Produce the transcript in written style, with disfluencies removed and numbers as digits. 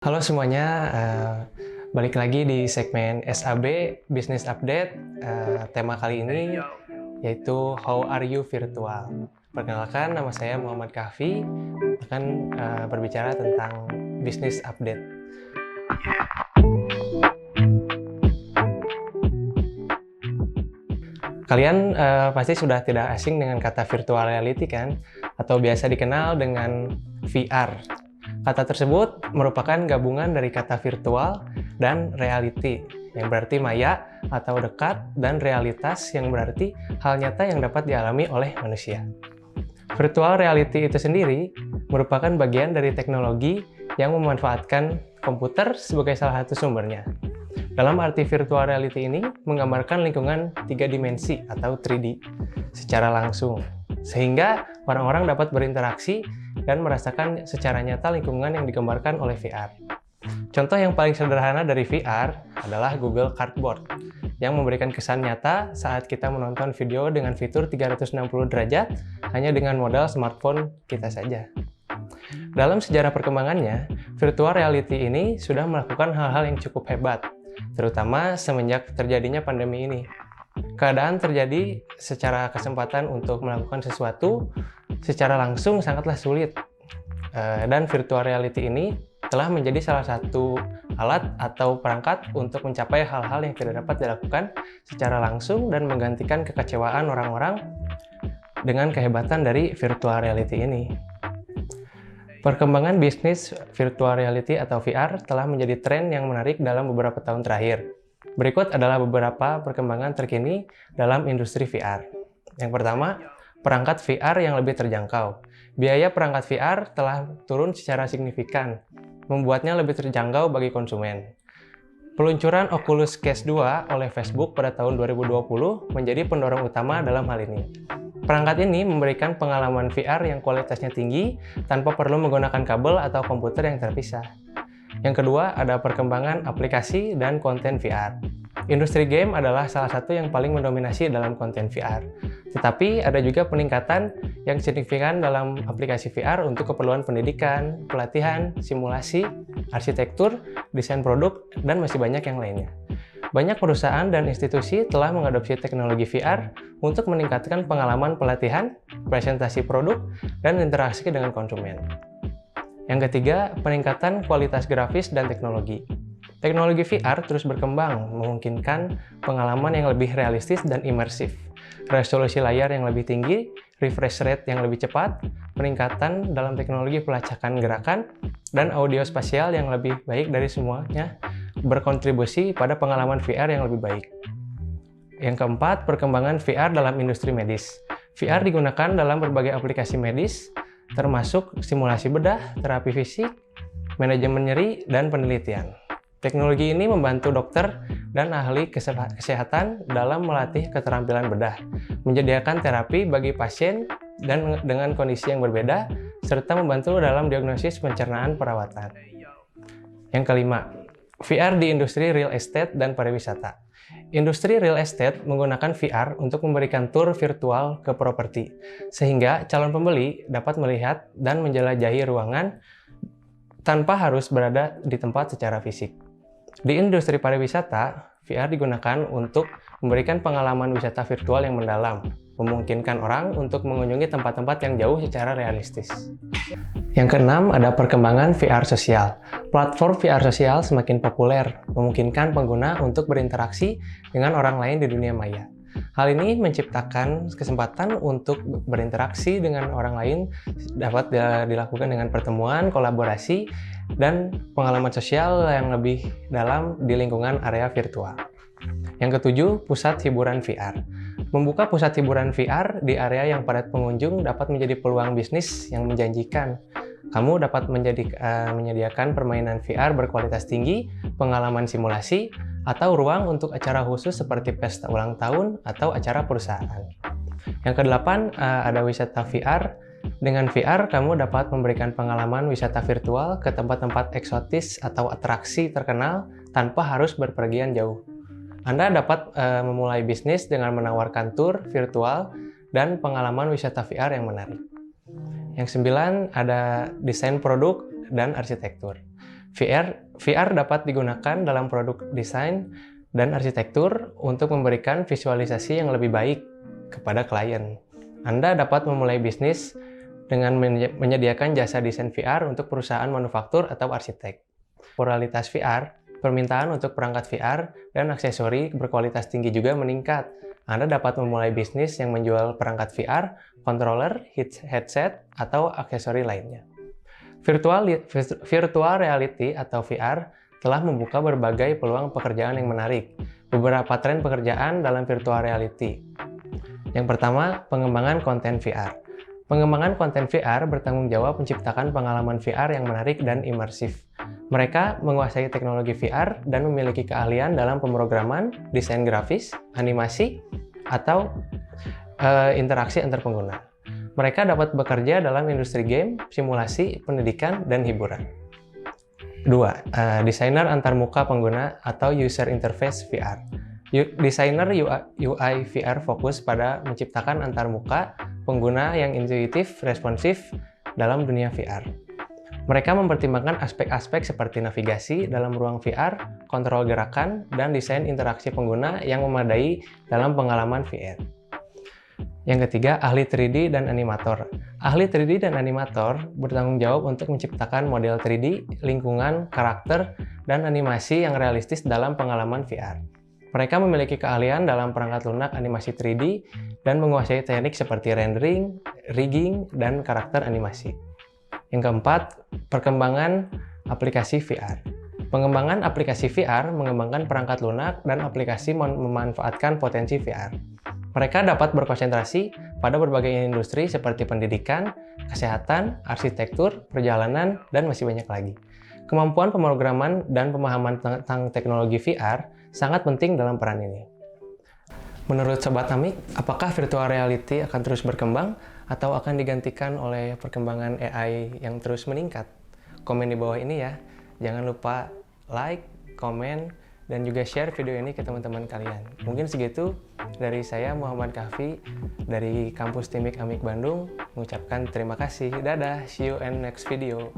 Halo semuanya, balik lagi di segmen SAB Business Update. Tema kali ini yaitu How Are You Virtual. Perkenalkan, nama saya Muhammad Kahfi, akan berbicara tentang Business Update. Kalian pasti sudah tidak asing dengan kata virtual reality kan? Atau biasa dikenal dengan VR. Kata tersebut merupakan gabungan dari kata virtual dan reality, yang berarti maya atau dekat, dan realitas yang berarti hal nyata yang dapat dialami oleh manusia. Virtual reality itu sendiri merupakan bagian dari teknologi yang memanfaatkan komputer sebagai salah satu sumbernya. Dalam arti virtual reality ini menggambarkan lingkungan 3 dimensi atau 3D secara langsung, sehingga orang-orang dapat berinteraksi dan merasakan secara nyata lingkungan yang digambarkan oleh VR. Contoh yang paling sederhana dari VR adalah Google Cardboard, yang memberikan kesan nyata saat kita menonton video dengan fitur 360 derajat hanya dengan modal smartphone kita saja. Dalam sejarah perkembangannya, virtual reality ini sudah melakukan hal-hal yang cukup hebat, terutama semenjak terjadinya pandemi ini. Keadaan terjadi secara kesempatan untuk melakukan sesuatu secara langsung sangatlah sulit. Dan virtual reality ini telah menjadi salah satu alat atau perangkat untuk mencapai hal-hal yang tidak dapat dilakukan secara langsung dan menggantikan kekecewaan orang-orang dengan kehebatan dari virtual reality ini. Perkembangan bisnis virtual reality atau VR telah menjadi tren yang menarik dalam beberapa tahun terakhir. Berikut adalah beberapa perkembangan terkini dalam industri VR. Yang pertama, perangkat VR yang lebih terjangkau. Biaya perangkat VR telah turun secara signifikan, membuatnya lebih terjangkau bagi konsumen. Peluncuran Oculus Quest 2 oleh Facebook pada tahun 2020 menjadi pendorong utama dalam hal ini. Perangkat ini memberikan pengalaman VR yang kualitasnya tinggi tanpa perlu menggunakan kabel atau komputer yang terpisah. Yang kedua, ada perkembangan aplikasi dan konten VR. Industri game adalah salah satu yang paling mendominasi dalam konten VR. Tetapi ada juga peningkatan yang signifikan dalam aplikasi VR untuk keperluan pendidikan, pelatihan, simulasi, arsitektur, desain produk, dan masih banyak yang lainnya. Banyak perusahaan dan institusi telah mengadopsi teknologi VR untuk meningkatkan pengalaman pelatihan, presentasi produk, dan interaksi dengan konsumen. Yang ketiga, peningkatan kualitas grafis dan teknologi. Teknologi VR terus berkembang, memungkinkan pengalaman yang lebih realistis dan imersif, resolusi layar yang lebih tinggi, refresh rate yang lebih cepat, peningkatan dalam teknologi pelacakan gerakan, dan audio spasial yang lebih baik dari semuanya berkontribusi pada pengalaman VR yang lebih baik. Yang keempat, perkembangan VR dalam industri medis. VR digunakan dalam berbagai aplikasi medis, termasuk simulasi bedah, terapi fisik, manajemen nyeri, dan penelitian. Teknologi ini membantu dokter dan ahli kesehatan dalam melatih keterampilan bedah, menyediakan terapi bagi pasien dan dengan kondisi yang berbeda, serta membantu dalam diagnosis pencernaan perawatan. Yang kelima, VR di industri real estate dan pariwisata. Industri real estate menggunakan VR untuk memberikan tur virtual ke properti, sehingga calon pembeli dapat melihat dan menjelajahi ruangan tanpa harus berada di tempat secara fisik. Di industri pariwisata, VR digunakan untuk memberikan pengalaman wisata virtual yang mendalam, memungkinkan orang untuk mengunjungi tempat-tempat yang jauh secara realistis. Yang keenam, ada perkembangan VR sosial. Platform VR sosial semakin populer, memungkinkan pengguna untuk berinteraksi dengan orang lain di dunia maya. Hal ini menciptakan kesempatan untuk berinteraksi dengan orang lain, dapat dilakukan dengan pertemuan, kolaborasi, dan pengalaman sosial yang lebih dalam di lingkungan area virtual. Yang ketujuh, pusat hiburan VR. Membuka pusat hiburan VR di area yang padat pengunjung dapat menjadi peluang bisnis yang menjanjikan. Kamu dapat menyediakan permainan VR berkualitas tinggi, pengalaman simulasi, atau ruang untuk acara khusus seperti pesta ulang tahun atau acara perusahaan. Yang kedelapan, ada wisata VR. Dengan VR, kamu dapat memberikan pengalaman wisata virtual ke tempat-tempat eksotis atau atraksi terkenal tanpa harus berpergian jauh. Anda dapat memulai bisnis dengan menawarkan tur virtual dan pengalaman wisata VR yang menarik. Yang sembilan, ada desain produk dan arsitektur. VR dapat digunakan dalam produk desain dan arsitektur untuk memberikan visualisasi yang lebih baik kepada klien. Anda dapat memulai bisnis dengan menyediakan jasa desain VR untuk perusahaan manufaktur atau arsitek. Popularitas VR, permintaan untuk perangkat VR dan aksesori berkualitas tinggi juga meningkat. Anda dapat memulai bisnis yang menjual perangkat VR, controller, headset, atau aksesori lainnya. Virtual reality atau VR telah membuka berbagai peluang pekerjaan yang menarik. Beberapa tren pekerjaan dalam virtual reality. Yang pertama, pengembangan konten VR. Pengembangan konten VR bertanggung jawab menciptakan pengalaman VR yang menarik dan imersif. Mereka menguasai teknologi VR dan memiliki keahlian dalam pemrograman, desain grafis, animasi, atau interaksi antar pengguna. Mereka dapat bekerja dalam industri game, simulasi, pendidikan, dan hiburan. 2. Desainer antarmuka pengguna atau User Interface VR. Desainer UI VR fokus pada menciptakan antarmuka pengguna yang intuitif, responsif dalam dunia VR. Mereka mempertimbangkan aspek-aspek seperti navigasi dalam ruang VR, kontrol gerakan, dan desain interaksi pengguna yang memadai dalam pengalaman VR. Yang ketiga, ahli 3D dan animator. Ahli 3D dan animator bertanggung jawab untuk menciptakan model 3D, lingkungan, karakter, dan animasi yang realistis dalam pengalaman VR. Mereka memiliki keahlian dalam perangkat lunak animasi 3D dan menguasai teknik seperti rendering, rigging, dan karakter animasi. Yang keempat, perkembangan aplikasi VR. Pengembangan aplikasi VR mengembangkan perangkat lunak dan aplikasi memanfaatkan potensi VR. Mereka dapat berkonsentrasi pada berbagai industri seperti pendidikan, kesehatan, arsitektur, perjalanan, dan masih banyak lagi. Kemampuan pemrograman dan pemahaman tentang teknologi VR sangat penting dalam peran ini. Menurut Sobat Amik, apakah virtual reality akan terus berkembang atau akan digantikan oleh perkembangan AI yang terus meningkat? Komen di bawah ini ya. Jangan lupa like, komen, dan juga share video ini ke teman-teman kalian. Mungkin segitu dari saya, Muhammad Kahfi, dari kampus Timik Amik Bandung, mengucapkan terima kasih. Dadah, see you in next video.